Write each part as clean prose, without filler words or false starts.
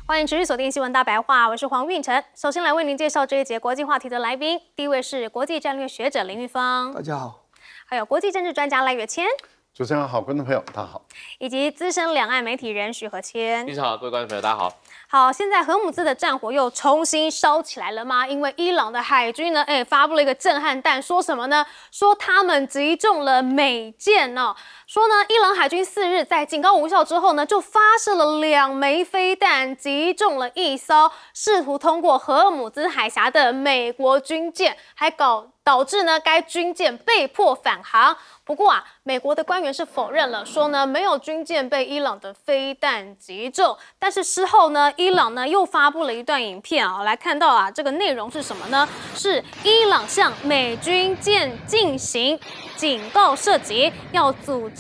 欢迎持续锁定新闻大白话，我是黄运成。首先来为您介绍这一节国际话题的来宾，第一位是国际战略学者林玉芳，大家好；还有国际政治专家赖月谦，主持人好，观众朋友大家好；以及资深两岸媒体人许和谦。你好，各位观众朋友大家好。好，现在荷姆兹的战火又重新烧起来了吗？因为伊朗的海军呢，发布了一个震撼弹，说什么呢？说他们击中了美舰哦。说呢，伊朗海军4日在警告无效之后呢，就发射了2枚飞弹，击中了一艘试图通过荷尔姆兹海峡的美国军舰，还导致呢该军舰被迫返航。不过啊，美国的官员是否认了，说呢没有军舰被伊朗的飞弹击中。但是事后呢，伊朗呢又发布了一段影片啊，来看到啊，这个内容是什么呢？是伊朗向美军舰进行警告射击，要阻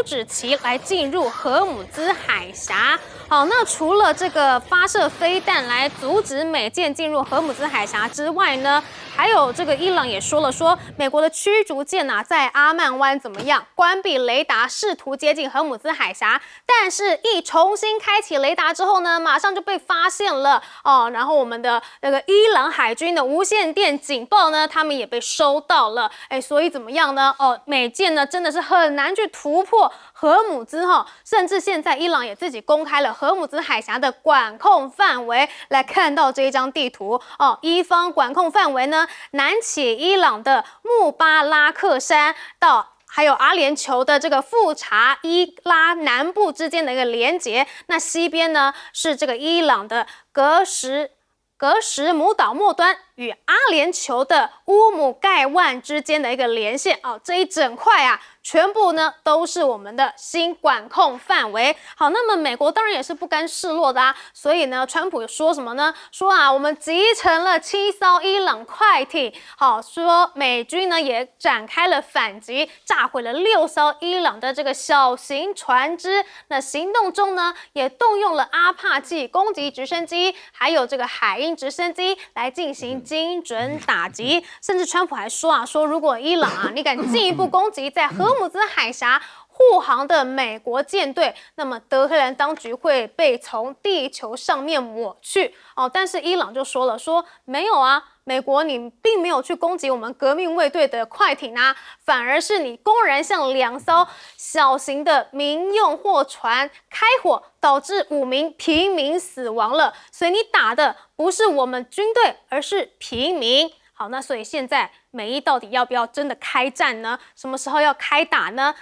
止其来进入荷尔姆兹海峡。好，那除了这个发射飞弹来阻止美舰进入荷尔姆兹海峡之外呢，还有这个伊朗也说了，说美国的驱逐舰啊在阿曼湾怎么样关闭雷达，试图接近荷尔姆兹海峡，但是一重新开启雷达之后呢，马上就被发现了哦。然后我们的那个伊朗海军的无线电警报呢，他们也被收到了，所以怎么样呢？哦，美舰呢真的是很难去突破荷尔姆兹哈，甚至现在伊朗也自己公开了荷尔姆兹海峡的管控范围，来看到这一张地图哦，伊方管控范围呢，南起伊朗的穆巴拉克山到还有阿联酋的这个富查伊拉南部之间的一个连结，那西边呢是这个伊朗的格什姆岛末端与阿联酋的乌姆盖万之间的一个连线哦，这一整块啊，全部呢都是我们的新管控范围。好，那么美国当然也是不甘示弱的啊，所以呢，川普说什么呢？说啊，我们击沉了7艘伊朗快艇。好，说美军呢也展开了反击，炸毁了6艘伊朗的这个小型船只。那行动中呢，也动用了阿帕奇攻击直升机，还有这个海鹰直升机来进行精准打击。甚至川普还说啊，说如果伊朗啊你敢进一步攻击在荷尔姆兹海峡护航的美国舰队，那么德黑兰当局会被从地球上面抹去哦。但是伊朗就说了，说没有啊，美国你并没有去攻击我们革命卫队的快艇啊，反而是你公然向2艘小型的民用货船开火，导致5名平民死亡了。所以你打的不是我们军队，而是平民。好，那所以现在美伊到底要不要真的开战呢？什么时候要开打呢？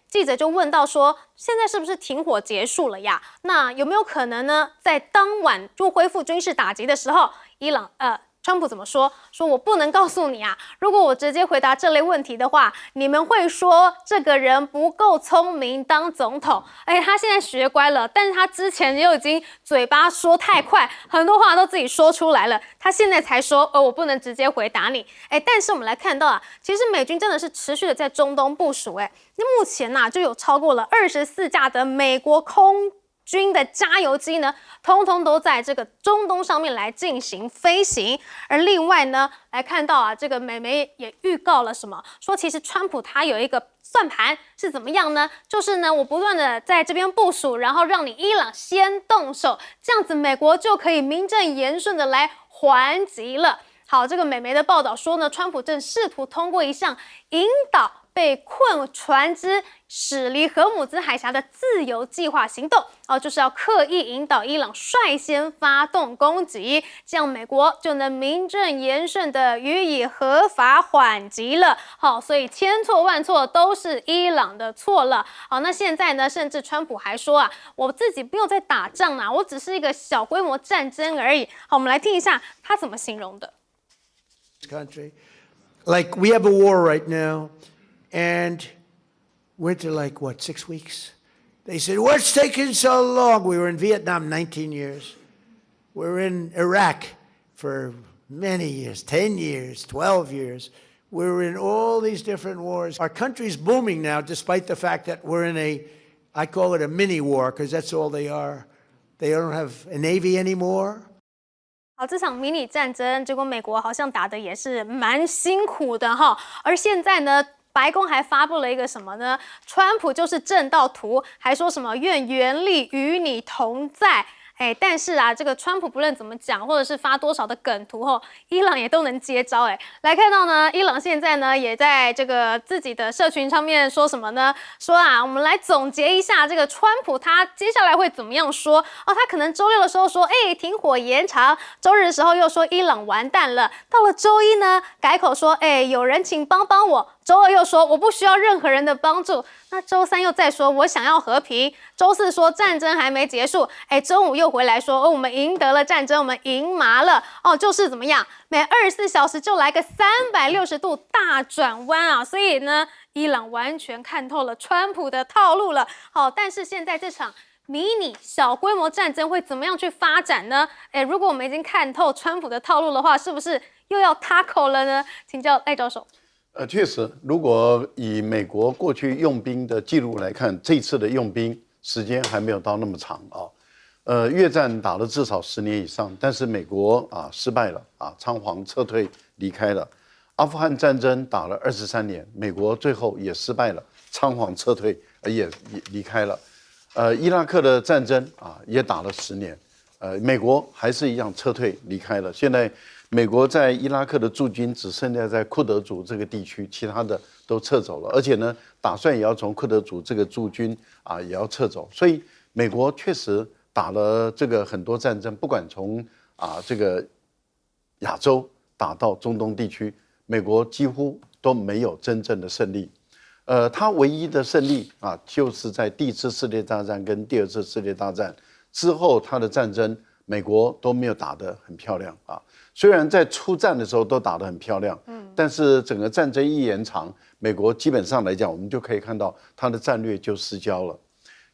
记者就问到说，现在是不是停火结束了呀？那有没有可能呢，在当晚就恢复军事打击的时候，川普怎么说？说我不能告诉你啊！如果我直接回答这类问题的话，你们会说这个人不够聪明当总统。他现在学乖了，但是他之前又已经嘴巴说太快，很多话都自己说出来了。他现在才说，我不能直接回答你。但是我们来看到啊，其实美军真的是持续的在中东部署。那目前呢，就有超过了24架的美国空军的加油机呢，通通都在这个中东上面来进行飞行。而另外呢，来看到啊，这个美媒也预告了什么？说其实川普他有一个算盘是怎么样呢？就是呢，我不断的在这边部署，然后让你伊朗先动手，这样子美国就可以名正言顺的来还击了。好，这个美媒的报道说呢，川普正试图通过一项引导被困船只驶离荷尔姆兹海峡的自由计划行动就是要刻意引导伊朗率先发动攻击，这样美国就能名正言顺的予以合法缓击了。好，所以千错万错都是伊朗的错了。好，那现在呢，甚至川普还说啊，我自己没有在打仗啊，我只是一个小规模战争而已。好，我们来听一下他怎么形容的。Country, like we have a war right now. And went to 6 weeks? They said, what's taking so long? We were in Vietnam 19 years. We were in Iraq for many years, 10 years, 12 years. We were in all these different wars. Our country's booming now, despite the fact that we're in I call it a mini war, because that's all they are. They don't have a Navy anymore. 好，这场迷你战争，结果美国好像打的也是蛮辛苦的哈。而现在呢，白宫还发布了一个什么呢？川普就是正道徒，还说什么愿原力与你同在。但是啊，这个川普不论怎么讲，或者是发多少的梗图后，伊朗也都能接招。来看到呢，伊朗现在呢也在这个自己的社群上面说什么呢？说啊，我们来总结一下这个川普他接下来会怎么样说哦？他可能周六的时候说，停火延长；周日的时候又说伊朗完蛋了。到了周一呢，改口说，有人请帮帮我。周二又说我不需要任何人的帮助。那周三又再说我想要和平。周四说战争还没结束。周五又回来说，我们赢得了战争，我们赢麻了。就是怎么样，每24小时就来个360度大转弯啊！所以呢，伊朗完全看透了川普的套路了。但是现在这场迷你小规模战争会怎么样去发展呢？如果我们已经看透川普的套路的话，是不是又要 tackle 了呢？请教赖教授。确实，如果以美国过去用兵的记录来看，这次的用兵时间还没有到那么长啊。越战打了至少10年以上，但是美国失败了仓皇撤退离开了。阿富汗战争打了23年，美国最后也失败了，仓皇撤退也离开了。伊拉克的战争也打了10年，美国还是一样撤退离开了。现在美国在伊拉克的驻军只剩下在库德族这个地区，其他的都撤走了，而且呢，打算也要从库德族这个驻军也要撤走。所以美国确实打了这个很多战争，不管从这个亚洲打到中东地区，美国几乎都没有真正的胜利。他唯一的胜利就是在第1次世界大战跟第2次世界大战之后，他的战争美国都没有打得很漂亮虽然在出战的时候都打得很漂亮，但是整个战争一延长，美国基本上来讲，我们就可以看到他的战略就失焦了。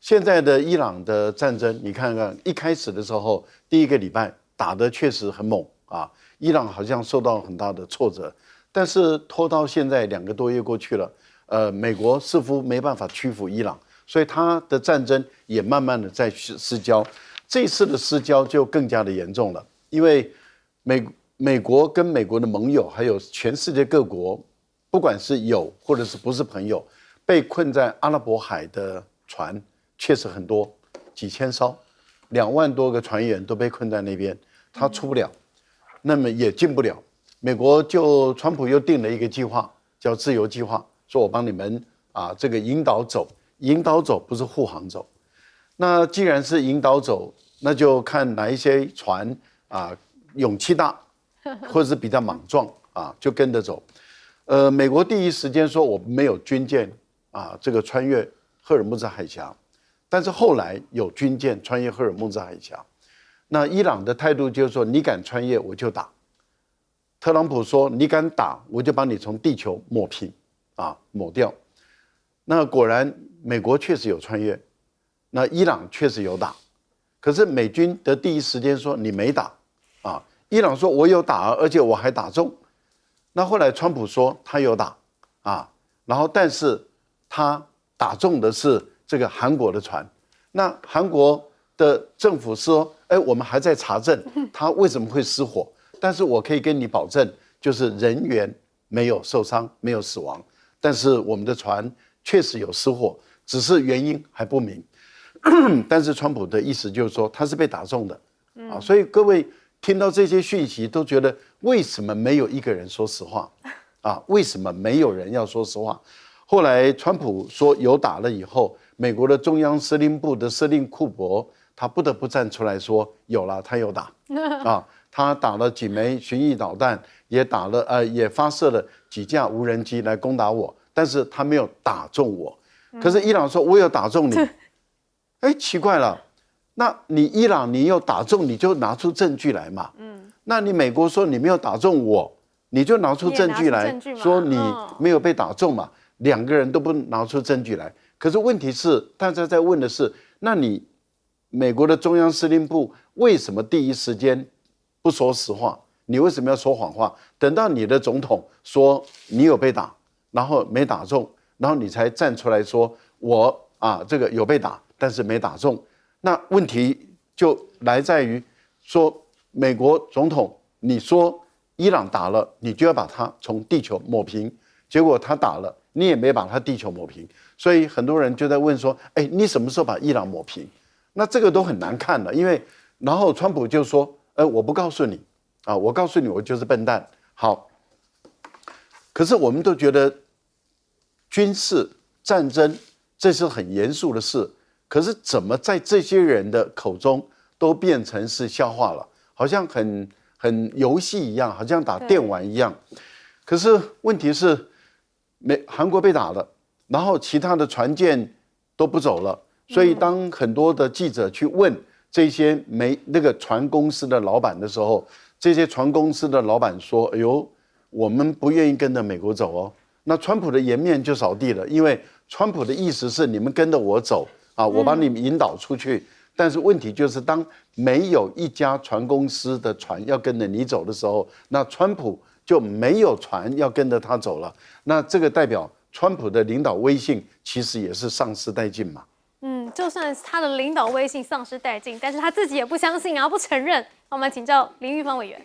现在的伊朗的战争，你看看一开始的时候，第1个礼拜打得确实很猛伊朗好像受到很大的挫折，但是拖到现在2个多月过去了，美国似乎没办法屈服伊朗，所以他的战争也慢慢的在失焦。这次的失焦就更加的严重了，因为美国跟美国的盟友，还有全世界各国，不管是有或者是不是朋友，被困在阿拉伯海的船确实很多，几千艘，2万多个船员都被困在那边，他出不了，那么也进不了。美国川普又定了一个计划，叫自由计划，说我帮你们这个引导走不是护航走。那既然是引导走，那就看哪一些船勇气大，或者是比较莽撞就跟着走。美国第一时间说我没有军舰这个穿越赫尔木兹海峡，但是后来有军舰穿越赫尔木兹海峡。那伊朗的态度就是说，你敢穿越我就打。特朗普说你敢打，我就把你从地球抹平抹掉。那果然美国确实有穿越，那伊朗确实有打，可是美军的第一时间说你没打伊朗说我有打，而且我还打中。那后来川普说他有打然后但是他打中的是这个韩国的船。那韩国的政府说我们还在查证他为什么会失火，但是我可以跟你保证，就是人员没有受伤，没有死亡，但是我们的船确实有失火，只是原因还不明。但是川普的意思就是说他是被打中的所以各位听到这些讯息都觉得为什么没有一个人说实话为什么没有人要说实话？后来川普说有打了以后，美国的中央司令部的司令库珀他不得不站出来说有了，他有打他打了几枚巡弋导弹，也发射了几架无人机来攻打我，但是他没有打中我。可是伊朗说我有打中你奇怪了，那你伊朗你有打中，你就拿出证据来嘛那你美国说你没有打中我，你就拿出证据来说你没有被打中嘛2个人都不拿出证据来。可是问题是大家在问的是，那你美国的中央司令部为什么第一时间不说实话？你为什么要说谎话？等到你的总统说你有被打，然后没打中，然后你才站出来说我这个有被打，但是没打中。那问题就来在于说，美国总统你说伊朗打了，你就要把它从地球抹平，结果他打了，你也没把他地球抹平。所以很多人就在问说，你什么时候把伊朗抹平？那这个都很难看了，因为然后川普就说，我不告诉你啊，我告诉你我就是笨蛋。好，可是我们都觉得军事战争这是很严肃的事，可是怎么在这些人的口中都变成是笑话了，好像很游戏一样，好像打电玩一样。可是问题是，韩国被打了，然后其他的船舰都不走了，所以当很多的记者去问这些那个船公司的老板的时候，这些船公司的老板说：“哎呦，我们不愿意跟着美国走哦。”那川普的颜面就扫地了，因为川普的意思是你们跟着我走啊，我把你们引导出去。但是问题就是，当没有一家船公司的船要跟着你走的时候，那川普就没有船要跟着他走了。那这个代表川普的领导威信其实也是丧失殆尽嘛。就算他的领导威信丧失殆尽，但是他自己也不相信啊，不承认。我们请教林玉芳委员。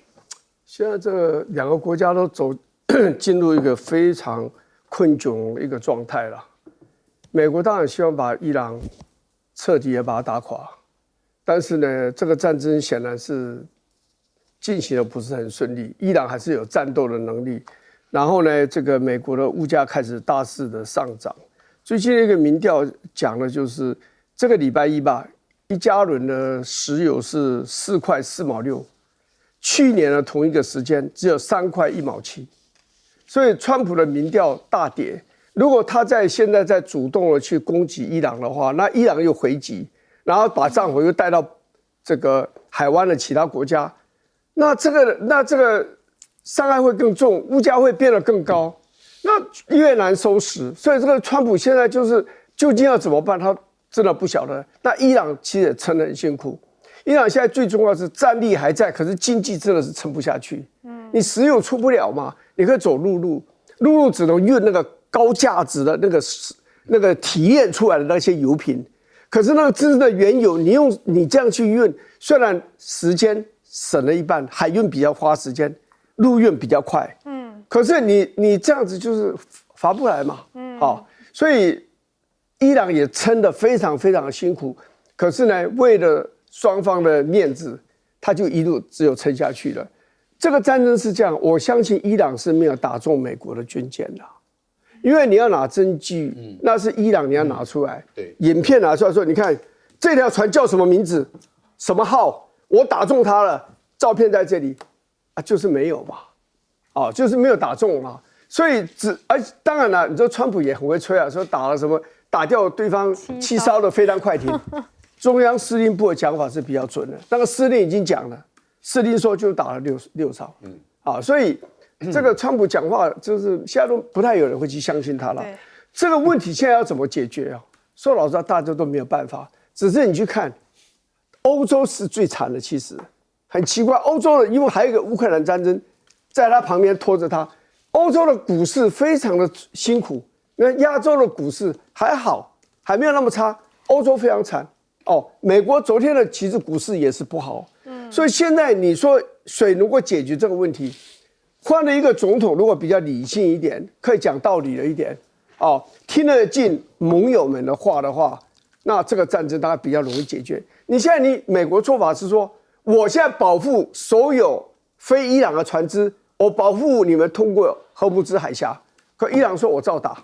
现在这两个国家都进入一个非常困窘的一个状态了。美国当然希望把伊朗彻底也把它打垮，但是呢，这个战争显然是进行的不是很顺利。伊朗还是有战斗的能力，然后呢，这个美国的物价开始大肆的上涨。最近一个民调讲的就是这个礼拜一吧，1加仑的石油是4块4毛6，去年的同一个时间只有3块1毛7，所以川普的民调大跌。如果他现在在主动的去攻击伊朗的话，那伊朗又回击，然后把战火又带到这个海湾的其他国家，那这个伤害会更重，物价会变得更高。那越难收拾，所以这个川普现在就是究竟要怎么办，他真的不晓得。那伊朗其实也撑得很辛苦，伊朗现在最重要是战力还在，可是经济真的是撑不下去。你石油出不了嘛，你可以走陆路只能运那个高价值的那个提炼出来的那些油品，可是那个真正的原油，你这样去运，虽然时间省了一半，海运比较花时间，陆运比较快。可是你这样子就是划不来嘛，所以伊朗也撑得非常非常的辛苦，可是呢，为了双方的面子，他就一路只有撑下去了。这个战争是这样，我相信伊朗是没有打中美国的军舰的，因为你要拿证据，那是伊朗你要拿出来，对，影片拿出来说，你看这条船叫什么名字，什么号，我打中它了，照片在这里，啊，就是没有嘛。就是没有打中嘛，所以当然了，你说川普也很会吹啊，说打了什么打掉对方7艘的飞弹快艇，中央司令部的讲法是比较准的，那个司令已经讲了，司令说就打了6艘，所以这个川普讲话就是现在都不太有人会去相信他了。这个问题现在要怎么解决啊？说老实话，大家都没有办法，只是你去看，欧洲是最惨的，其实很奇怪，欧洲的因为还有一个乌克兰战争。在他旁边拖着他，欧洲的股市非常的辛苦，那亚洲的股市还好，还没有那么差，欧洲非常惨。美国昨天的其实股市也是不好，所以现在你说谁能够解决这个问题？换了一个总统，如果比较理性一点，可以讲道理了一点，听得进盟友们的话的话，那这个战争大概比较容易解决。你现在美国做法是说，我现在保护所有非伊朗的船只。我保护你们通过荷姆兹海峡，可伊朗说我照打。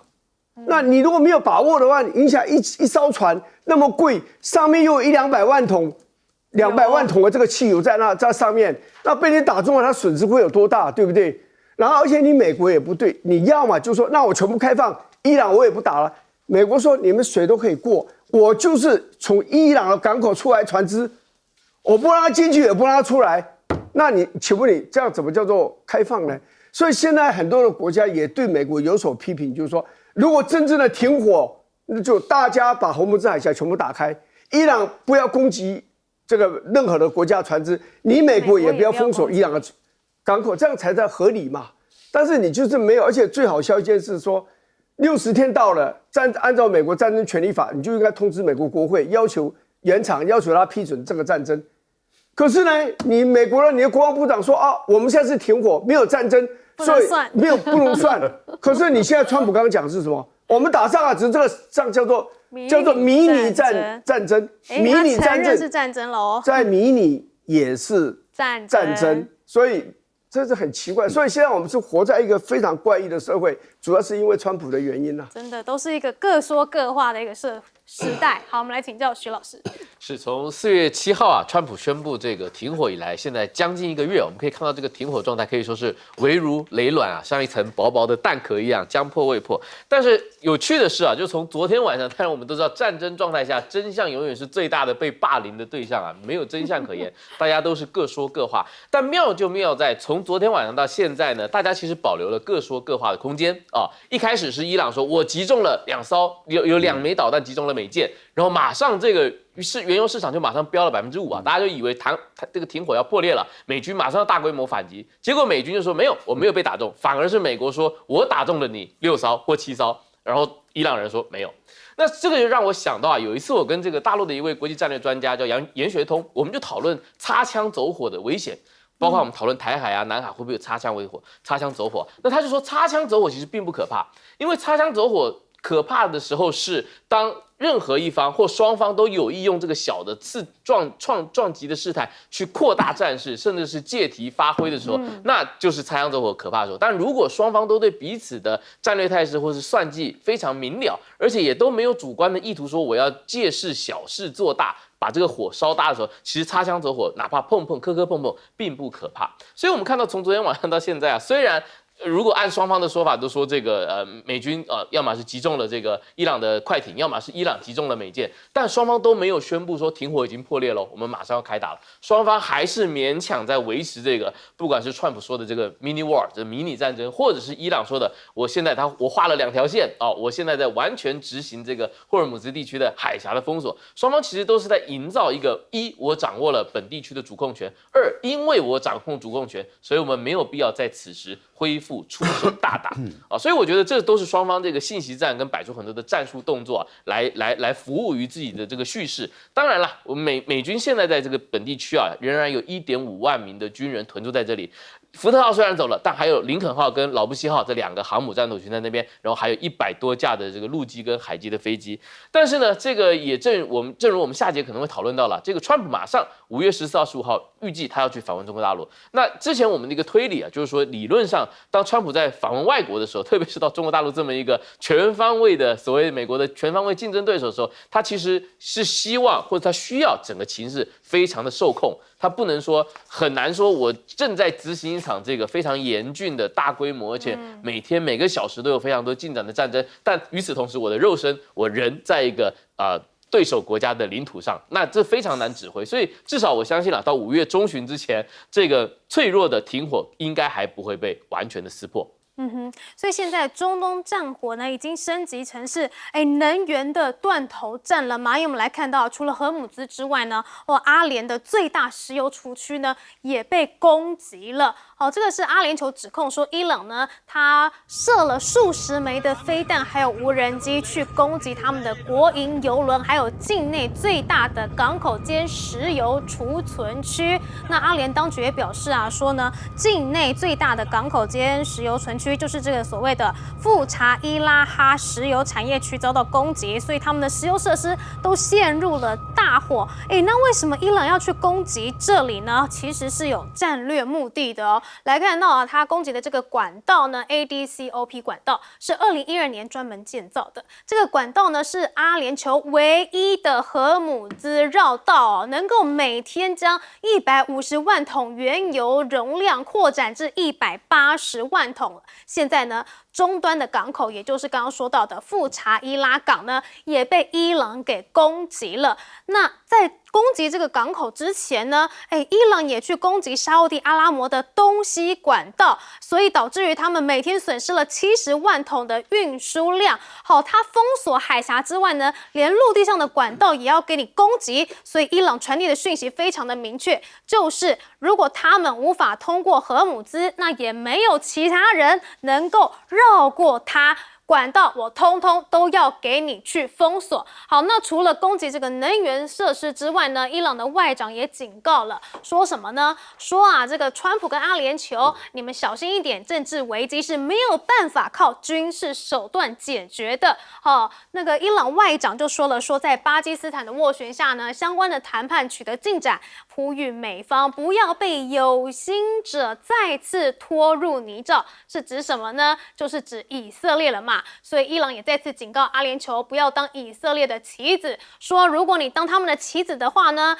那你如果没有把握的话，影响一艘船那么贵，上面又有100-200万桶，200万桶的这个汽油在上面，那被你打中了，它损失会有多大，对不对？然后而且你美国也不对，你要嘛就说那我全部开放，伊朗我也不打了。美国说你们水都可以过，我就是从伊朗的港口出来船只，我不让它进去，也不让它出来。那请问你这样怎么叫做开放呢？所以现在很多的国家也对美国有所批评，就是说，如果真正的停火，那就大家把荷姆兹海峡全部打开，伊朗不要攻击这个任何的国家船只，你美国也不要封锁伊朗的港口，这样才在合理嘛。但是你就是没有，而且最好笑一件事说，60天到了，按照美国战争权利法，你就应该通知美国国会，要求延长，要求他批准这个战争。可是呢，你美国你的国防部长说我们现在是停火，没有战争，所以不能算。可是你现在川普刚刚讲的是什么？我们打仗啊，只是这个仗叫做叫做迷你战争，迷你战争是战争了哦，在迷你也是战争，所以这是很奇怪。所以现在我们是活在一个非常怪异的社会，主要是因为川普的原因啦。真的都是一个各说各话的一个时代。好，我们来请教徐老师。是从4月7号川普宣布这个停火以来，现在将近1个月，我们可以看到这个停火状态可以说是危如累卵像一层薄薄的蛋壳一样，将破未破。但是有趣的是就从昨天晚上，当然我们都知道，战争状态下真相永远是最大的被霸凌的对象没有真相可言，大家都是各说各话。但妙就妙在，从昨天晚上到现在呢，大家其实保留了各说各话的空间一开始是伊朗说我击中了2艘，有2枚导弹击中了美舰，然后马上这个原油市场就马上飙了5%大家就以为这个停火要破裂了，美军马上要大规模反击，结果美军就说没有，我没有被打中，反而是美国说我打中了你6艘或7艘，然后伊朗人说没有。那这个就让我想到有一次我跟这个大陆的一位国际战略专家叫严学通，我们就讨论擦枪走火的危险。包括我们讨论台海南海会不会有擦枪走火，那他就说擦枪走火其实并不可怕，因为擦枪走火可怕的时候是当任何一方或双方都有意用这个小的撞击的事态去扩大战事，甚至是借题发挥的时候，那就是擦枪走火可怕的时候。但如果双方都对彼此的战略态势或是算计非常明了，而且也都没有主观的意图说我要借势小事做大，把这个火烧大的时候，其实擦枪走火哪怕碰碰并不可怕。所以我们看到从昨天晚上到现在虽然如果按双方的说法都说这个美军要么是击中了这个伊朗的快艇，要么是伊朗击中了美舰，但双方都没有宣布说停火已经破裂了，我们马上要开打了。双方还是勉强在维持这个，不管是川普说的这个 mini war 这迷你战争，或者是伊朗说的我现在我画了2条线我现在在完全执行这个霍尔姆兹地区的海峡的封锁。双方其实都是在营造一个我掌握了本地区的主控权，2因为我掌控主控权，所以我们没有必要在此时恢复出手大打所以我觉得这都是双方这个信息战跟摆出很多的战术动作来服务于自己的这个叙事。当然了，美军现在在这个本地区仍然有1.5万名的军人屯驻在这里。福特号虽然走了，但还有林肯号跟老布希号这2个航母战斗群在那边，然后还有100多架的这个陆基跟海基的飞机。但是呢，这个也正如我们下节可能会讨论到了，这个川普马上5月14号、15号预计他要去访问中国大陆。那之前我们的一个推理就是说，理论上当川普在访问外国的时候，特别是到中国大陆这么一个全方位的所谓美国的全方位竞争对手的时候，他其实是希望或者他需要整个情势非常的受控。他不能说很难说，我正在执行一场这个非常严峻的大规模，而且每天每个小时都有非常多进展的战争，但与此同时，我的肉身我人在一个对手国家的领土上，那这非常难指挥。所以至少我相信到5月中旬之前，这个脆弱的停火应该还不会被完全的撕破。所以现在中东战火呢，已经升级成是能源的断头战了嘛？因为我们来看到，除了荷姆兹之外呢，阿联的最大石油储区呢也被攻击了。这个是阿联酋指控说，伊朗呢，他射了数十枚的飞弹，还有无人机去攻击他们的国营油轮，还有境内最大的港口兼石油储存区。那阿联当局也表示说呢，境内最大的港口兼石油存区就是这个所谓的富查伊拉哈石油产业区遭到攻击，所以他们的石油设施都陷入了大火。那为什么伊朗要去攻击这里呢？其实是有战略目的的来看到他攻击的这个管道呢 ，ADCOP 管道是2012年专门建造的。这个管道呢是阿联酋唯一的荷姆兹绕道能够每天将150万桶原油容量扩展至180万桶。现在呢，终端的港口，也就是刚刚说到的富查伊拉港呢，也被伊朗给攻击了。那在攻击这个港口之前呢，伊朗也去攻击沙烏地阿拉伯的东西管道，所以导致于他们每天损失了70万桶的运输量。它封锁海峡之外呢，连陆地上的管道也要给你攻击，所以伊朗传递的讯息非常的明确，就是如果他们无法通过荷姆兹，那也没有其他人能够绕过它。管道我通通都要给你去封锁。好，那除了攻击这个能源设施之外呢，伊朗的外长也警告了，说什么呢？说啊，这个川普跟阿联酋，你们小心一点，政治危机是没有办法靠军事手段解决的。那个伊朗外长就说了，说在巴基斯坦的斡旋下呢，相关的谈判取得进展，呼吁美方不要被有心者再次拖入泥沼，是指什么呢？就是指以色列了嘛。所以伊朗也再次警告阿联酋不要当以色列的棋子，说如果你当他们的棋子的话呢，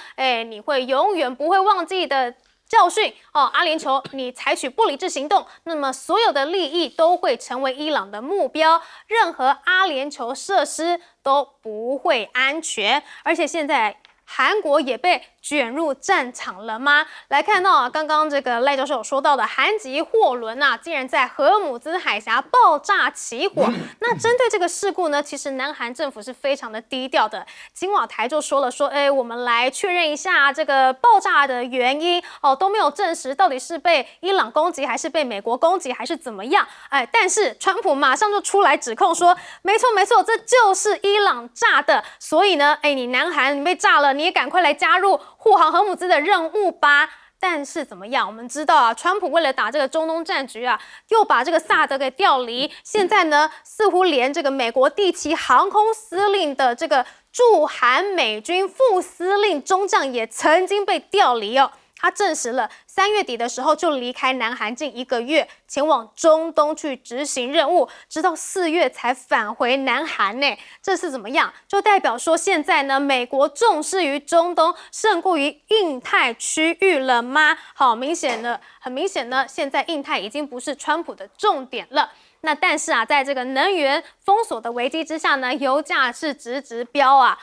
你会永远不会忘记的教训阿联酋，你采取不理智行动，那么所有的利益都会成为伊朗的目标，任何阿联酋设施都不会安全。而且现在韩国也被卷入战场了吗？来看到啊，刚刚这个赖教授有说到的韩籍货轮啊，竟然在荷姆兹海峡爆炸起火。那针对这个事故呢，其实南韩政府是非常的低调的。青瓦台就说了说，我们来确认一下这个爆炸的原因都没有证实到底是被伊朗攻击还是被美国攻击还是怎么样。但是川普马上就出来指控说，没错没错，这就是伊朗炸的。所以呢，你南韩你被炸了，你也赶快来加入护航荷姆兹的任务吧。但是怎么样？我们知道啊，川普为了打这个中东战局啊，又把这个萨德给调离。现在呢，似乎连这个美国第7航空司令的这个驻韩美军副司令中将也曾经被调离哦。他证实了3月底的时候就离开南韩近1个月，前往中东去执行任务，直到4月才返回南韩呢。这是怎么样？就代表说现在呢，美国重视于中东胜过于印太区域了吗？很明显呢，现在印太已经不是川普的重点了。那但是啊，在这个能源封锁的危机之下呢，油价是直飙啊。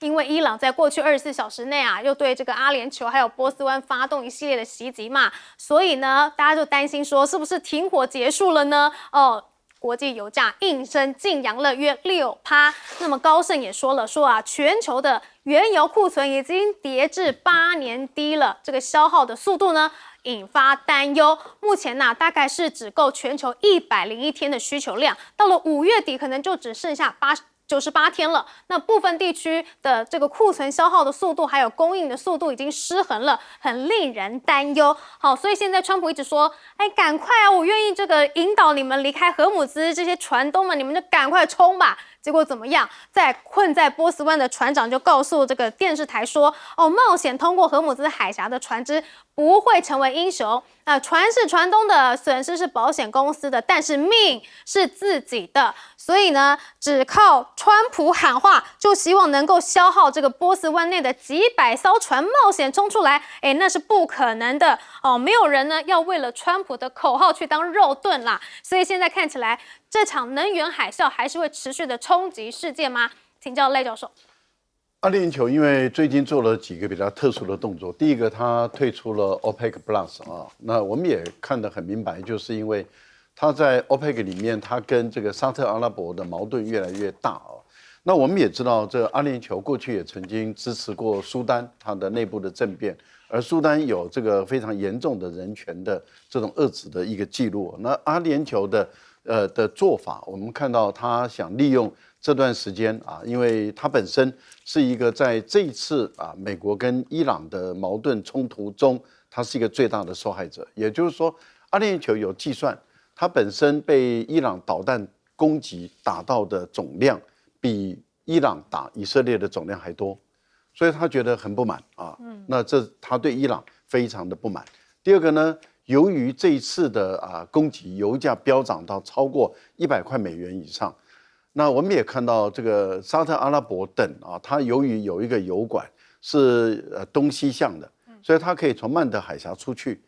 因为伊朗在过去24小时内啊，又对这个阿联酋还有波斯湾发动一系列的袭击嘛，所以呢，大家就担心说，是不是停火结束了呢？国际油价应声劲扬了约6%。那么高盛也说了，说啊，全球的原油库存已经跌至8年低了，这个消耗的速度呢，引发担忧。目前呢，大概是只够全球101天的需求量，到了5月底可能就只剩下98天了。那部分地区的这个库存消耗的速度，还有供应的速度已经失衡了，很令人担忧。好，所以现在川普一直说，赶快啊，我愿意这个引导你们离开荷姆兹，这些船东们，你们就赶快冲吧。结果怎么样？困在波斯湾的船长就告诉这个电视台说，冒险通过荷姆兹海峡的船只不会成为英雄。船是船东的，损失是保险公司的，但是命是自己的。所以呢，只靠川普喊话，就希望能够消耗这个波斯湾内的几百艘船冒险冲出来，那是不可能的没有人呢要为了川普的口号去当肉盾啦。所以现在看起来，这场能源海啸还是会持续的冲击世界吗？请教赖教授。阿联酋因为最近做了几个比较特殊的动作，第一个，他退出了 OPEC Plus 啊，那我们也看得很明白，就是因为他在 OPEC 里面，他跟这个沙特阿拉伯的矛盾越来越大啊。那我们也知道，这个阿联酋过去也曾经支持过苏丹他的内部的政变，而苏丹有这个非常严重的人权的这种遏制的一个记录。那阿联酋的做法，我们看到他想利用这段时间啊，因为他本身是一个在这一次啊美国跟伊朗的矛盾冲突中，他是一个最大的受害者。也就是说，阿联酋有计算，他本身被伊朗导弹攻击打到的总量，比伊朗打以色列的总量还多，所以他觉得很不满啊。那他对伊朗非常的不满。第二个呢，由于这一次的攻击，油价飙涨到超过100块美元以上。那我们也看到这个沙特阿拉伯等啊，它由于有一个油管是东西向的，所以它可以从曼德海峡出去。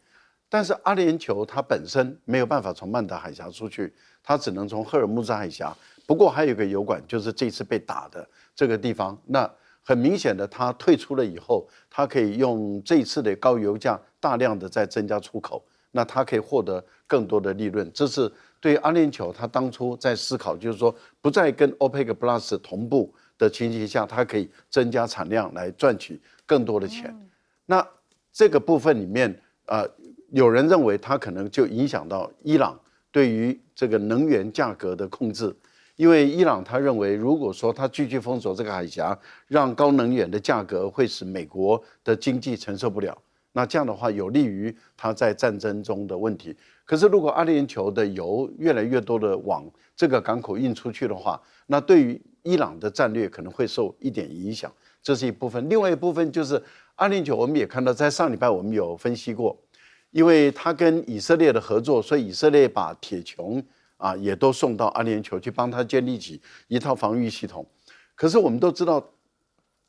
但是阿联酋它本身没有办法从曼德海峡出去，它只能从赫尔木兹海峡。不过还有一个油管，就是这次被打的这个地方。那很明显的，它退出了以后，它可以用这一次的高油价大量的再增加出口，那它可以获得更多的利润。这是对阿联酋，他当初在思考，就是说不再跟 OPEC Plus 同步的情形下，它可以增加产量来赚取更多的钱。那这个部分里面，有人认为它可能就影响到伊朗对于这个能源价格的控制，因为伊朗他认为，如果说他继续封锁这个海峡，让高能源的价格会使美国的经济承受不了。那这样的话，有利于他在战争中的问题。可是，如果阿联酋的油越来越多的往这个港口运出去的话，那对于伊朗的战略可能会受一点影响，这是一部分。另外一部分就是阿联酋，我们也看到，在上礼拜我们有分析过，因为他跟以色列的合作，所以以色列把铁穹也都送到阿联酋去帮他建立起一套防御系统。可是我们都知道，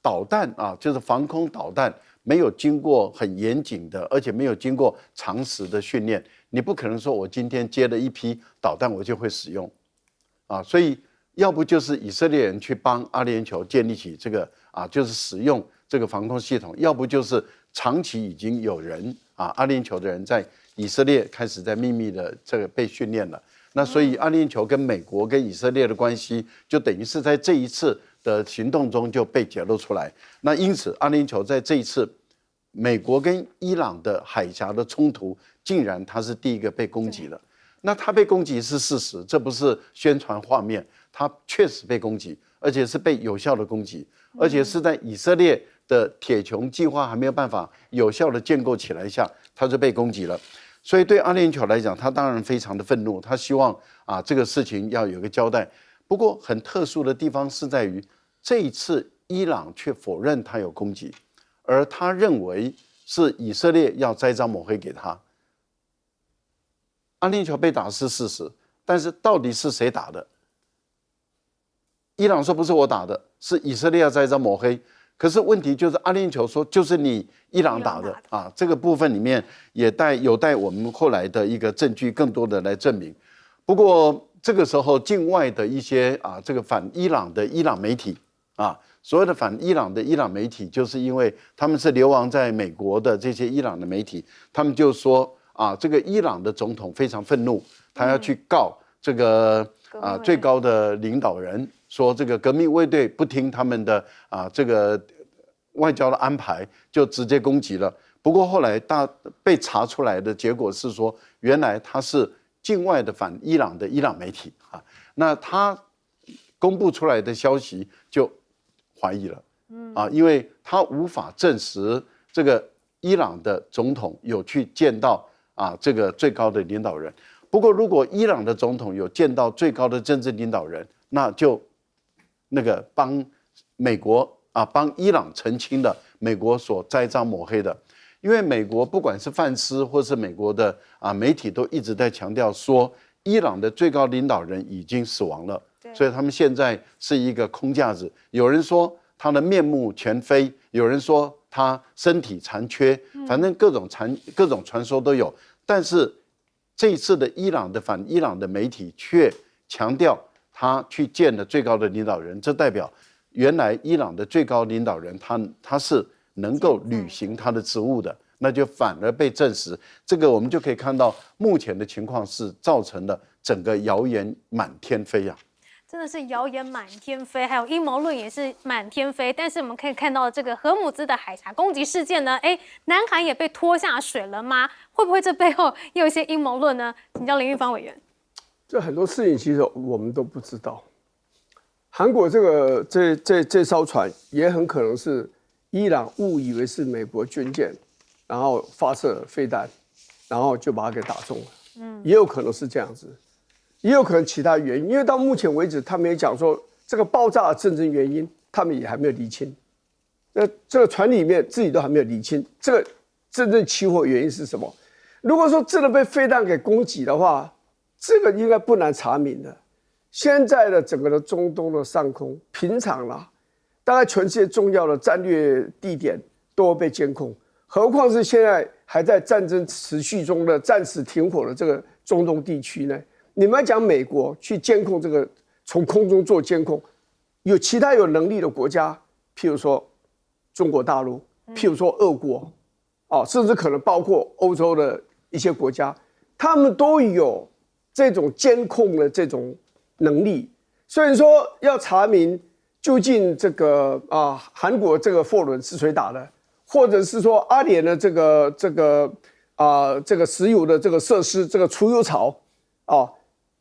导弹就是防空导弹。没有经过很严谨的，而且没有经过长时的训练，你不可能说我今天接了一批导弹我就会使用，所以要不就是以色列人去帮阿联酋建立起这个就是使用这个防空系统，要不就是长期已经有人阿联酋的人在以色列开始在秘密的这个被训练了。那所以阿联酋跟美国跟以色列的关系，就等于是在这一次的行动中就被揭露出来。那因此，阿联酋在这一次美国跟伊朗的海峡的冲突，竟然他是第一个被攻击的。那他被攻击是事实，这不是宣传画面，他确实被攻击，而且是被有效的攻击，而且是在以色列的铁穹计划还没有办法有效的建构起来下，他就被攻击了。所以对阿联酋来讲，他当然非常的愤怒，他希望这个事情要有个交代。不过很特殊的地方是在于，这一次伊朗却否认他有攻击，而他认为是以色列要栽赃抹黑给他。阿联酋被打是事实，但是到底是谁打的？伊朗说不是我打的，是以色列要栽赃抹黑。可是问题就是阿联酋说就是你伊朗打的这个部分里面也有待我们后来的一个证据更多的来证明。不过这个时候境外的一些这个反伊朗的伊朗媒体所谓的反伊朗的伊朗媒体，就是因为他们是流亡在美国的这些伊朗的媒体，他们就说这个伊朗的总统非常愤怒，他要去告这个最高的领导人，说这个革命卫队不听他们的这个外交的安排，就直接攻击了。不过后来被查出来的结果是说，原来他是境外的反伊朗的伊朗媒体那他公布出来的消息就怀疑了因为他无法证实这个伊朗的总统有去见到这个最高的领导人。不过如果伊朗的总统有见到最高的政治领导人，那就帮美国帮伊朗澄清了美国所栽赃抹黑的。因为美国不管是范斯或是美国的媒体都一直在强调说，伊朗的最高领导人已经死亡了，所以他们现在是一个空架子。有人说他的面目全非，有人说他身体残缺，反正各种传说都有。但是这一次的伊朗的反伊朗的媒体却强调他去见了最高的领导人，这代表原来伊朗的最高领导人他是能够履行他的职务的，那就反而被证实。这个我们就可以看到，目前的情况是造成了整个谣言满天飞真的是谣言满天飞，还有阴谋论也是满天飞。但是我们可以看到这个荷姆兹的海峡攻击事件呢，南韩也被拖下水了吗？会不会这背后也有一些阴谋论呢？请教林玉芳委员。这很多事情其实我们都不知道。韩国这艘船也很可能是伊朗误以为是美国军舰，然后发射飞弹，然后就把它给打中了。也有可能是这样子，也有可能其他原因。因为到目前为止，他们也讲说这个爆炸的真正原因，他们也还没有厘清。这个船里面自己都还没有厘清，这个真正起火原因是什么？如果说真的被飞弹给攻击的话，这个应该不难查明的。现在的整个的中东的上空，平常啦，大概全世界重要的战略地点都会被监控，何况是现在还在战争持续中的暂时停火的这个中东地区呢？你们讲美国去监控这个，从空中做监控，有其他有能力的国家，譬如说中国大陆，譬如说俄国，甚至可能包括欧洲的一些国家，他们都有这种监控的这种能力。所以说要查明究竟这个韩国这个货轮是谁打的，或者是说阿联的这个石油的这个设施这个储油槽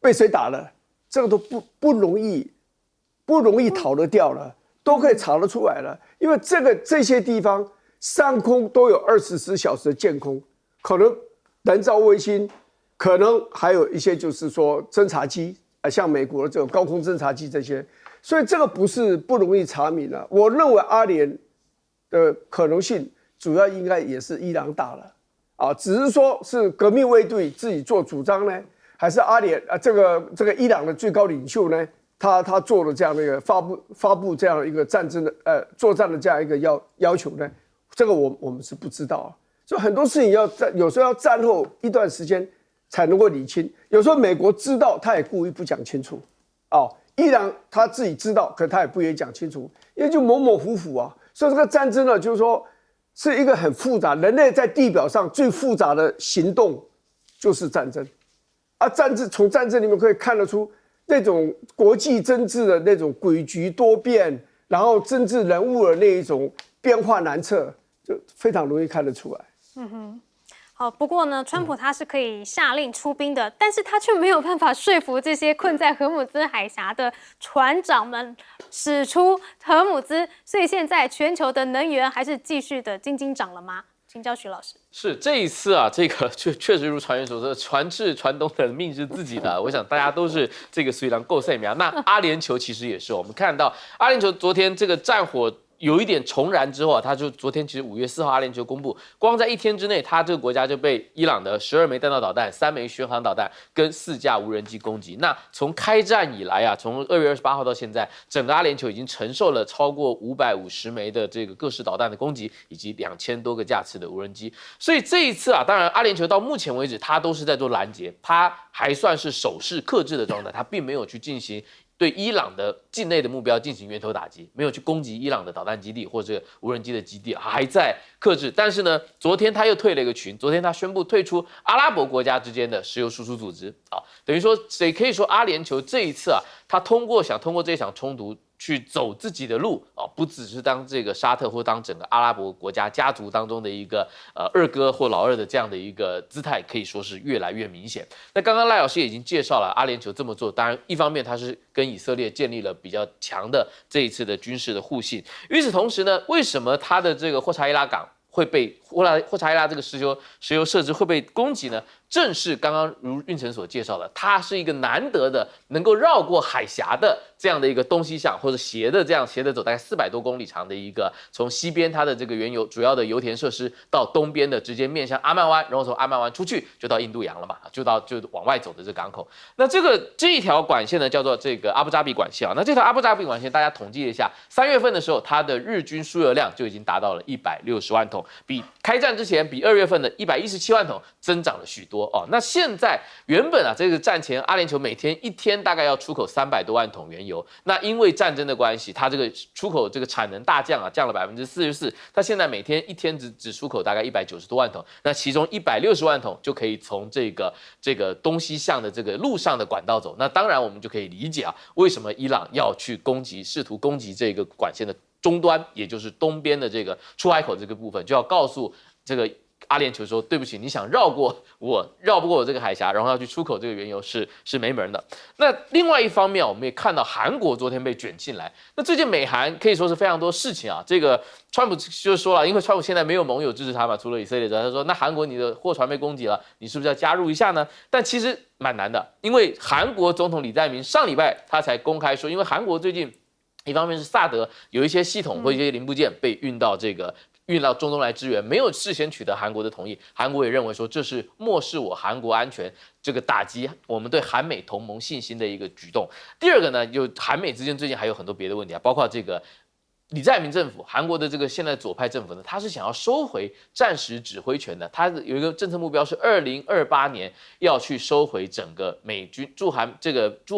被谁打了，这个都不容易逃得掉了，都可以查得出来了。因为这些地方上空都有24小时的监控，可能人造卫星，可能还有一些就是说侦察机，像美国的这种高空侦察机这些，所以这个不是不容易查明的。我认为阿联的可能性主要应该也是伊朗大了啊，只是说是革命卫队自己做主张呢，还是阿联这个伊朗的最高领袖呢，他做了这样的一个发布这样一个战争的作战的这样一个要求呢？这个我们是不知道啊。所以很多事情有时候要战后一段时间才能够理清。有时候美国知道，他也故意不讲清楚。伊朗他自己知道，可他也不愿意讲清楚，因为就模模糊糊啊。所以这个战争呢，就是说是一个很复杂，人类在地表上最复杂的行动就是战争。从战争里面可以看得出那种国际政治的那种诡谲多变，然后政治人物的那一种变化难测，就非常容易看得出来。好，不过呢，川普他是可以下令出兵的，但是他却没有办法说服这些困在荷姆兹海峡的船长们驶出荷姆兹，所以现在全球的能源还是继续的斤斤涨了吗？请教徐老师。是这一次啊，这个确实如船员所说，船至船东的命是自己的。我想大家都是这个虽然够赛苗。那阿联酋其实也是，我们看到阿联酋昨天这个战火有一点重燃之后啊，他就昨天其实5月4号阿联酋公布，光在1天之内，他这个国家就被伊朗的12枚弹道导弹、3枚巡航导弹跟4架无人机攻击。那从开战以来啊，从2月28号到现在，整个阿联酋已经承受了超过550枚的这个各式导弹的攻击，以及2000多个架次的无人机。所以这一次啊，当然阿联酋到目前为止，他都是在做拦截，他还算是守势克制的状态，他并没有去进行对伊朗的境内的目标进行源头打击，没有去攻击伊朗的导弹基地或者无人机的基地，还在克制。但是呢，昨天他又退了一个群，昨天他宣布退出阿拉伯国家之间的石油输出组织啊，等于说也可以说阿联酋这一次啊，他想通过这场冲突去走自己的路啊，不只是当这个沙特或当整个阿拉伯国家家族当中的一个二哥或老二的这样的一个姿态，可以说是越来越明显。那刚刚赖老师也已经介绍了阿联酋这么做，当然一方面他是跟以色列建立了比较强的这一次的军事的互信。与此同时呢，为什么他的这个霍查伊拉港会被霍查伊拉这个石油设置会被攻击呢？正是刚刚如运成所介绍的，它是一个难得的能够绕过海峡的这样的一个东西向或者斜的走大概400多公里长的一个从西边它的这个原油主要的油田设施到东边的直接面向阿曼湾，然后从阿曼湾出去就到印度洋了嘛，就往外走的这个港口。那这一条管线呢叫做这个阿布扎比管线啊。那这条阿布扎比管线大家统计了一下，3月份的时候它的日均输油量就已经达到了160万桶，比开战之前比2月份的117万桶增长了许多。那现在原本啊，这个战前阿联酋每天一天大概要出口300多万桶原油，那因为战争的关系，它这个出口这个产能大降啊，降了44%，它现在每天一天只出口大概190多万桶，那其中160万桶就可以从这个东西向的这个陆上的管道走。那当然我们就可以理解啊，为什么伊朗要去试图攻击这个管线的终端，也就是东边的这个出海口这个部分，就要告诉这个阿联酋说，对不起，你想绕不过我这个海峡，然后要去出口这个原油是没门的。那另外一方面，我们也看到韩国昨天被卷进来。那最近美韩可以说是非常多事情啊。这个川普就说了，因为川普现在没有盟友支持他嘛，除了以色列之外，他说那韩国你的货船被攻击了，你是不是要加入一下呢？但其实蛮难的，因为韩国总统李在明上礼拜他才公开说，因为韩国最近一方面是萨德有一些系统或一些零部件被运到中东来支援，没有事先取得韩国的同意，韩国也认为说这是漠视我韩国安全，这个打击我们对韩美同盟信心的一个举动。第二个呢，就韩美之间最近还有很多别的问题啊，包括这个李在明政府，韩国的这个现在左派政府呢，他是想要收回战时指挥权的，他有一个政策目标是2028年要去收回整个美军驻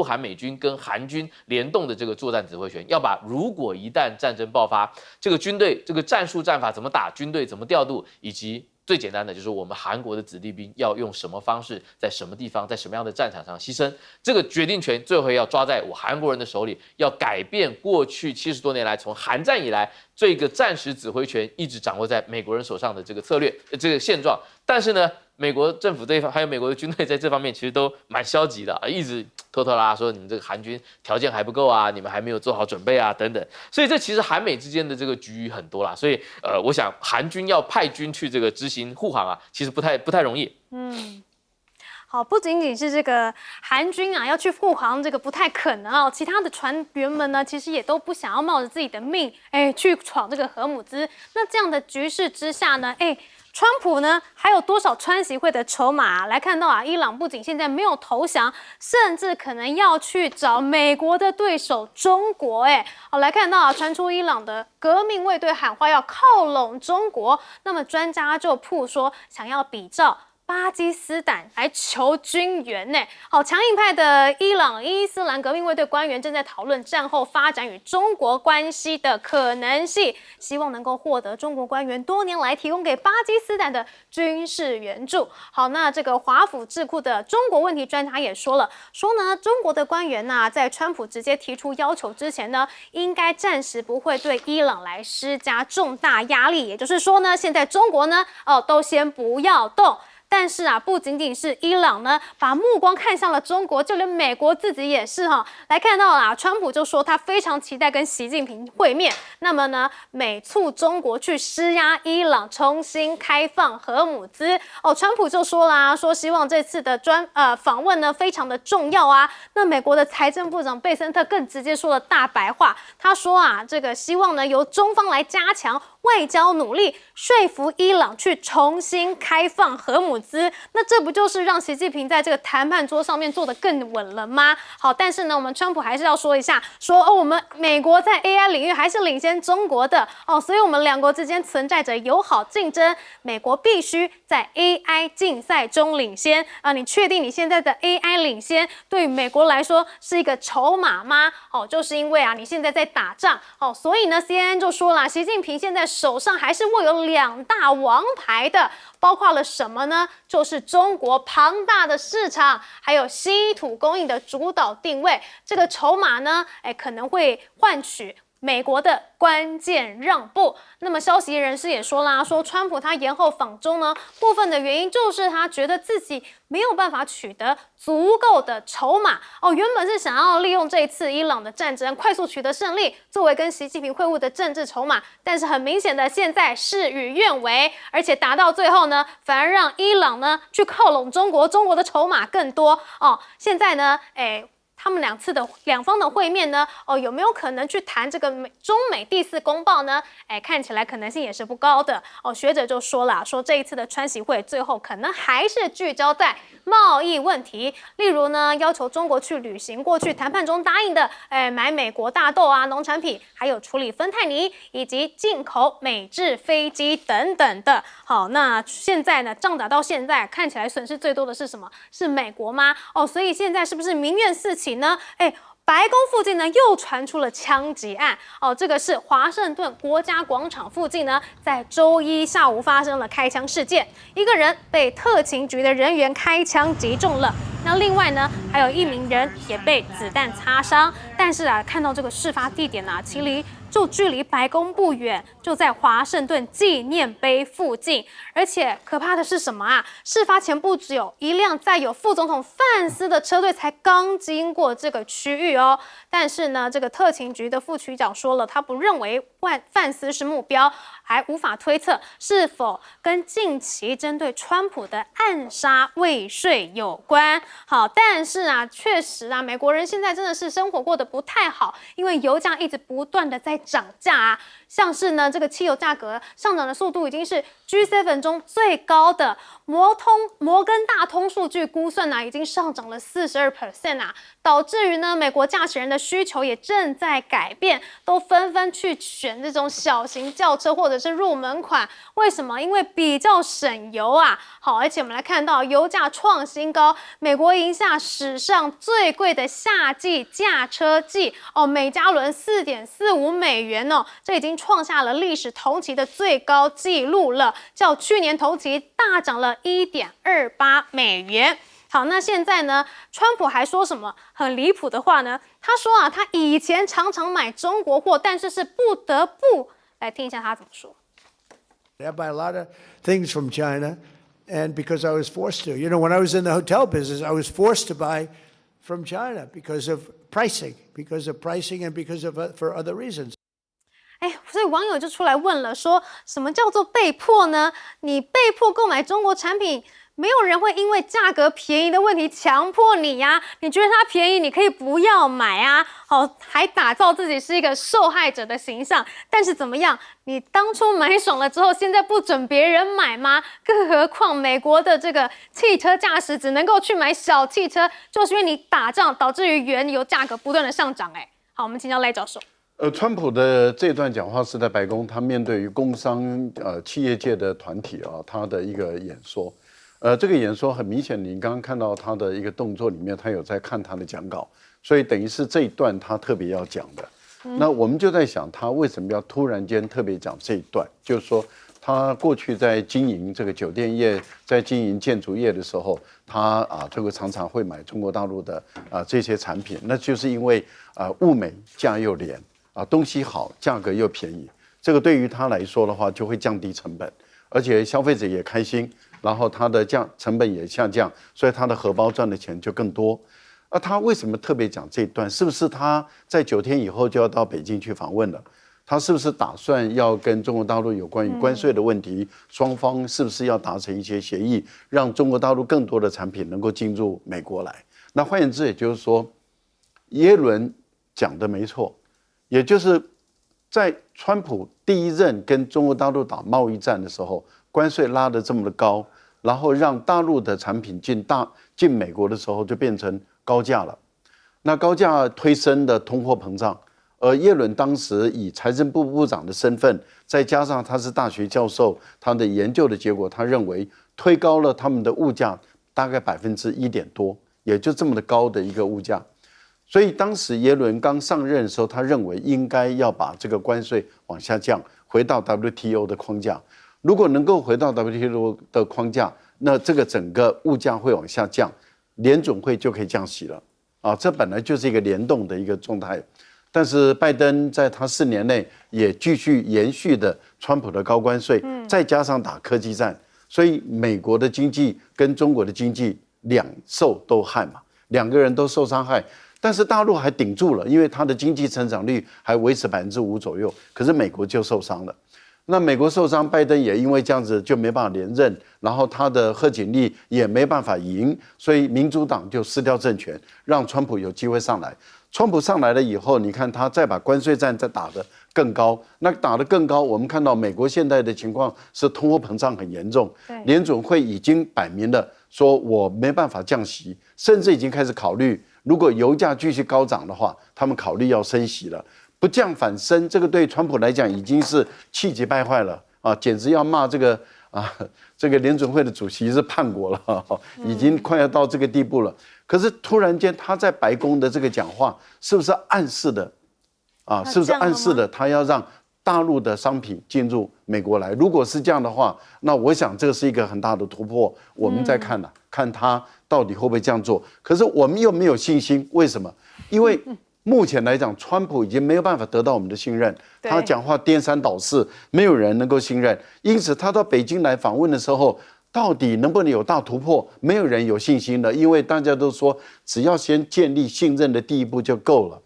韩美军跟韩军联动的这个作战指挥权，要把如果一旦战争爆发，这个军队这个战术战法怎么打，军队怎么调度，以及最简单的就是我们韩国的子弟兵要用什么方式，在什么地方，在什么样的战场上牺牲，这个决定权最后要抓在我韩国人的手里，要改变过去70多年来从韩战以来这个战时指挥权一直掌握在美国人手上的这个策略这个现状。但是呢，美国政府还有美国的军队在这方面其实都蛮消极的，一直拖拖拉拉说你们这个韩军条件还不够啊，你们还没有做好准备啊等等。所以这其实韩美之间的这个局很多啦。所以我想韩军要派军去这个执行护航啊，其实不太容易。好，不仅仅是这个韩军啊要去护航，这个不太可能哦。其他的船员们呢，其实也都不想要冒着自己的命，去闯这个荷姆兹。那这样的局势之下呢，川普呢还有多少川习会的筹码啊？来看到啊，伊朗不仅现在没有投降，甚至可能要去找美国的对手中国。好，来看到啊，传出伊朗的革命卫队喊话要靠拢中国，那么专家就曝说想要比照巴基斯坦来求军援呢。好，强硬派的伊朗伊斯兰革命卫队官员正在讨论战后发展与中国关系的可能性，希望能够获得中国官员多年来提供给巴基斯坦的军事援助。好，那这个华府智库的中国问题专家也说呢，中国的官员在川普直接提出要求之前呢，应该暂时不会对伊朗来施加重大压力，也就是说呢，现在中国呢，都先不要动。但是啊，不仅仅是伊朗呢，把目光看向了中国，就连美国自己也是哈。来看到啦，川普就说他非常期待跟习近平会面，那么呢，美促中国去施压伊朗重新开放荷姆兹。川普就说啦，说希望这次的访问呢非常的重要啊。那美国的财政部长贝森特更直接说了大白话，他说啊，这个希望呢由中方来加强外交努力，说服伊朗去重新开放荷姆兹。那这不就是让习近平在这个谈判桌上面坐得更稳了吗？好，但是呢，我们川普还是要说一下，我们美国在 AI 领域还是领先中国的所以我们两国之间存在着友好竞争，美国必须在 AI 竞赛中领先啊！你确定你现在的 AI 领先对于美国来说是一个筹码吗？就是因为啊，你现在在打仗所以呢 CNN 就说了，习近平现在手上还是握有2大王牌的，包括了什么呢？就是中国庞大的市场，还有稀土供应的主导定位。这个筹码呢，可能会换取美国的关键让步。那么消息人士也说啦，说川普他延后访中呢，部分的原因就是他觉得自己没有办法取得足够的筹码原本是想要利用这一次伊朗的战争快速取得胜利，作为跟习近平会晤的政治筹码，但是很明显的现在事与愿违，而且打到最后呢，反而让伊朗呢去靠拢中国，中国的筹码更多现在呢，他们两方的会面呢，有没有可能去谈这个中美第4公报呢？看起来可能性也是不高的学者就说了，说这一次的川习会最后可能还是聚焦在贸易问题，例如呢，要求中国去履行过去谈判中答应的，买美国大豆啊、农产品，还有处理芬太尼，以及进口美制飞机等等的。好，那现在呢，仗打到现在，看起来损失最多的是什么？是美国吗？所以现在是不是民怨四起呢？白宫附近呢又传出了枪击案这个是华盛顿国家广场附近呢，在周一下午发生了开枪事件，一个人被特勤局的人员开枪击中了。那另外呢，还有1名人也被子弹擦伤。但是啊，看到这个事发地点啊，距离白宫不远，就在华盛顿纪念碑附近。而且可怕的是什么啊？事发前不久，一辆载有副总统范斯的车队才刚经过这个区域但是呢，这个特勤局的副局长说了，他不认为范斯是目标，还无法推测是否跟近期针对川普的暗杀未遂有关。好，但是啊，确实啊，美国人现在真的是生活过得不太好，因为油价一直不断的在涨价啊。像是呢，这个汽油价格上涨的速度已经是 G7 中最高的，摩根大通数据估算已经上涨了42% 导致于呢，美国驾驶人的需求也正在改变，都纷纷去选这种小型轿车或者是入门款。为什么？因为比较省油啊。好，而且我们来看到油价创新高，美国赢下史上最贵的夏季驾车季每加仑4.45美元这已经创下了历史同期的最高纪录了，较去年同期大涨了1.28美元。好，那现在呢，川普还说什么很离谱的话呢？他说啊，他以前常常买中国货，但是不得不。来听一下他怎么说。I buy a lot of things from China, and because I was forced to. You know, when I was in the hotel business, I was forced to buy from China because of pricing, and because of for other reasons. 所以网友就出来问了，说什么叫做被迫呢？你被迫购买中国产品，没有人会因为价格便宜的问题强迫你呀。你觉得它便宜，你可以不要买啊。好，还打造自己是一个受害者的形象。但是怎么样？你当初买爽了之后，现在不准别人买吗？更何况美国的这个汽车驾驶只能够去买小汽车，就是因为你打仗导致于原油价格不断的上涨。好，我们请教赖教授。川普的这段讲话是在白宫，他面对于工商企业界的团体啊，他的一个演说。这个演说很明显，你刚刚看到他的一个动作里面，他有在看他的讲稿，所以等于是这一段他特别要讲的。那我们就在想，他为什么要突然间特别讲这一段？就是说，他过去在经营这个酒店业，在经营建筑业的时候，他这个常常会买中国大陆的这些产品，那就是因为物美价又廉。东西好，价格又便宜，这个对于他来说的话，就会降低成本，而且消费者也开心，然后他的成本也下降，所以他的荷包赚的钱就更多。他为什么特别讲这一段？是不是他在9天以后就要到北京去访问了？他是不是打算要跟中国大陆有关于关税的问题，双方是不是要达成一些协议，让中国大陆更多的产品能够进入美国来？那换言之，也就是说，耶伦讲的没错。也就是在川普第一任跟中国大陆打贸易战的时候，关税拉得这么的高，然后让大陆的产品进美国的时候就变成高价了。那高价推升的通货膨胀，而耶伦当时以财政部部长的身份，再加上他是大学教授，他的研究的结果，他认为推高了他们的物价大概1%点多，也就这么的高的一个物价。所以当时耶伦刚上任的时候，他认为应该要把这个关税往下降，回到 WTO 的框架。如果能够回到 WTO 的框架，那这个整个物价会往下降，联准会就可以降息了。这本来就是一个联动的一个状态。但是拜登在他4年内也继续延续的川普的高关税，再加上打科技战，所以美国的经济跟中国的经济两受都害嘛，两个人都受伤害。但是大陆还顶住了，因为它的经济成长率还维持5%左右，可是美国就受伤了。那美国受伤，拜登也因为这样子就没办法连任，然后他的贺锦丽也没办法赢，所以民主党就失掉政权，让川普有机会上来。川普上来了以后，你看他再把关税战再打得更高，那打得更高，我们看到美国现在的情况是通货膨胀很严重，联准会已经摆明了说我没办法降息，甚至已经开始考虑。如果油价继续高涨的话，他们考虑要升息了，不降反升，这个对川普来讲已经是气急败坏了简直要骂这个联准会的主席是叛国了已经快要到这个地步了。可是突然间他在白宫的这个讲话，是不是暗示的是不是暗示的他要让大陆的商品进入美国来？如果是这样的话，那我想这是一个很大的突破。我们再看看他到底会不会这样做。可是我们又没有信心，为什么？因为目前来讲，川普已经没有办法得到我们的信任，他讲话颠三倒四，没有人能够信任。因此，他到北京来访问的时候，到底能不能有大突破？没有人有信心了，因为大家都说，只要先建立信任的第一步就够了。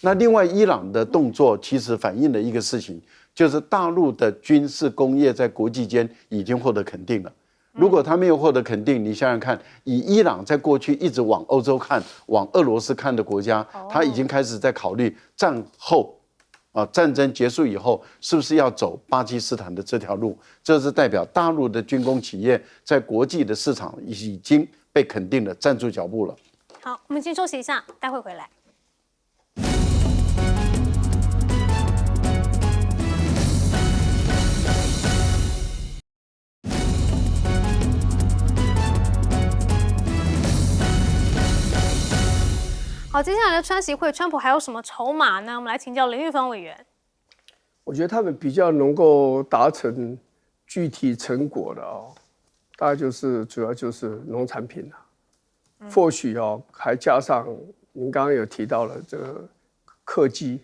那另外，伊朗的动作其实反映了一个事情，就是大陆的军事工业在国际间已经获得肯定了。如果他没有获得肯定，你想想看，以伊朗在过去一直往欧洲看、往俄罗斯看的国家，他已经开始在考虑战后战争结束以后，是不是要走巴基斯坦的这条路？这是代表大陆的军工企业在国际的市场已经被肯定了，站住脚步了。好，我们先休息一下，待会回来。好，接下来的川习会，川普还有什么筹码呢？我们来请教林玉芳委员。我觉得他们比较能够达成具体成果的大概主要就是农产品或许还加上您刚刚有提到了这个客机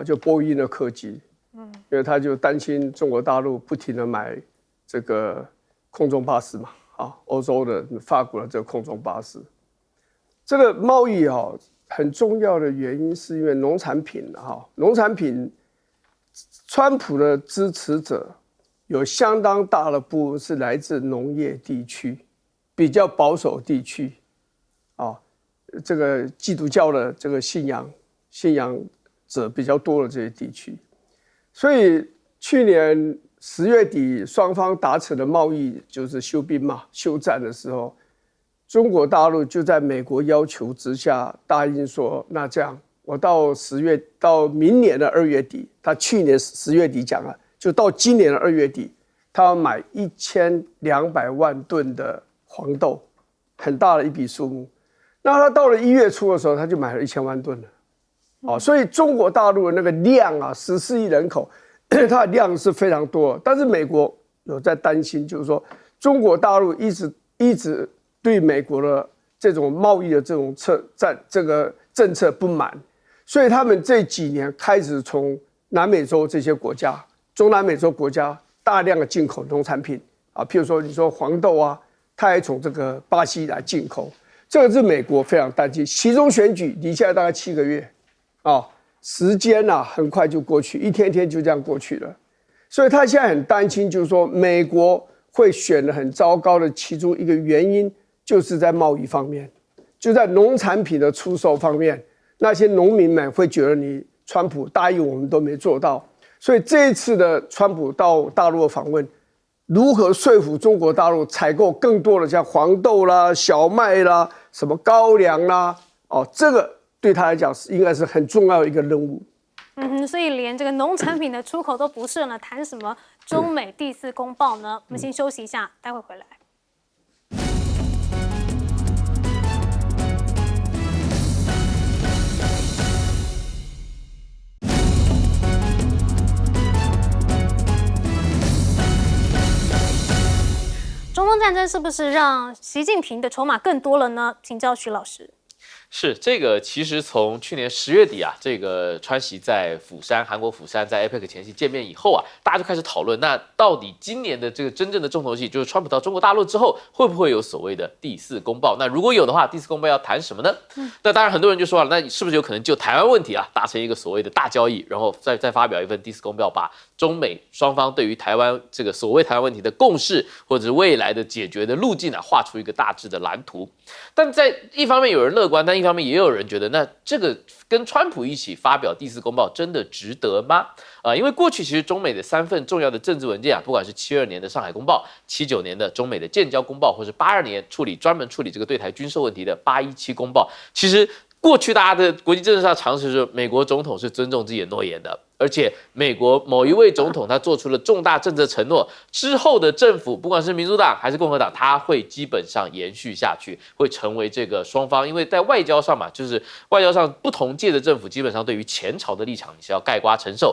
就波音的客机，因为他就担心中国大陆不停的买这个空中巴士嘛啊，欧洲的法国的这个空中巴士。这个贸易很重要的原因是因为农产品农产品，川普的支持者有相当大的部分是来自农业地区，比较保守地区，这个基督教的这个信仰者比较多的这些地区，所以去年10月底双方达成的贸易就是休兵嘛，休战的时候，中国大陆就在美国要求之下答应说，那这样我到明年的2月底，他去年10月底讲了，就到今年的2月底，他要买1200万吨的黄豆，很大的一笔数目。那他到了1月初的时候，他就买了1000万吨了。所以中国大陆的那个量14亿人口，它的量是非常多。但是美国有在担心，就是说中国大陆一直对美国的这种贸易的这种这个政策不满，所以他们这几年开始从南美洲这些国家、中南美洲国家大量的进口农产品譬如说你说黄豆它还从这个巴西来进口。这个是美国非常担心，期中选举离现在大概7个月，时间很快就过去，一天天就这样过去了，所以他现在很担心，就是说美国会选得很糟糕的其中一个原因，就是在贸易方面，就在农产品的出售方面，那些农民们会觉得你川普答应我们都没做到，所以这一次的川普到大陆的访问。如何说服中国大陆采购更多的像黄豆啦、小麦啦、什么高粱啦，这个对他来讲应该是很重要的一个任务。所以连这个农产品的出口都不顺了，谈什么中美第4公报呢？我们先休息一下，待会回来。中东战争是不是让习近平的筹码更多了呢？请教徐老师。是这个，其实从去年10月底这个川习在釜山，韩国釜山在 APEC 前夕见面以后大家就开始讨论，那到底今年的这个真正的重头戏，就是川普到中国大陆之后，会不会有所谓的第4公报？那如果有的话，第4公报要谈什么呢？那当然很多人就说了，那是不是有可能就台湾问题达成一个所谓的大交易，然后再发表一份第4公报，把中美双方对于台湾这个所谓台湾问题的共识，或者是未来的解决的路径画出一个大致的蓝图。但在一方面有人乐观，但一方面也有人觉得，那这个跟川普一起发表第4公报真的值得吗？因为过去其实中美的3份重要的政治文件不管是72年的上海公报、79年的中美的建交公报，或是82年专门处理这个对台军售问题的817公报，其实过去大家的国际政治上常识是，美国总统是尊重自己的诺言的。而且美国某一位总统他做出了重大政策承诺之后的政府，不管是民主党还是共和党，他会基本上延续下去，会成为这个双方，因为在外交上就是外交上不同届的政府基本上对于前朝的立场你是要概括承受，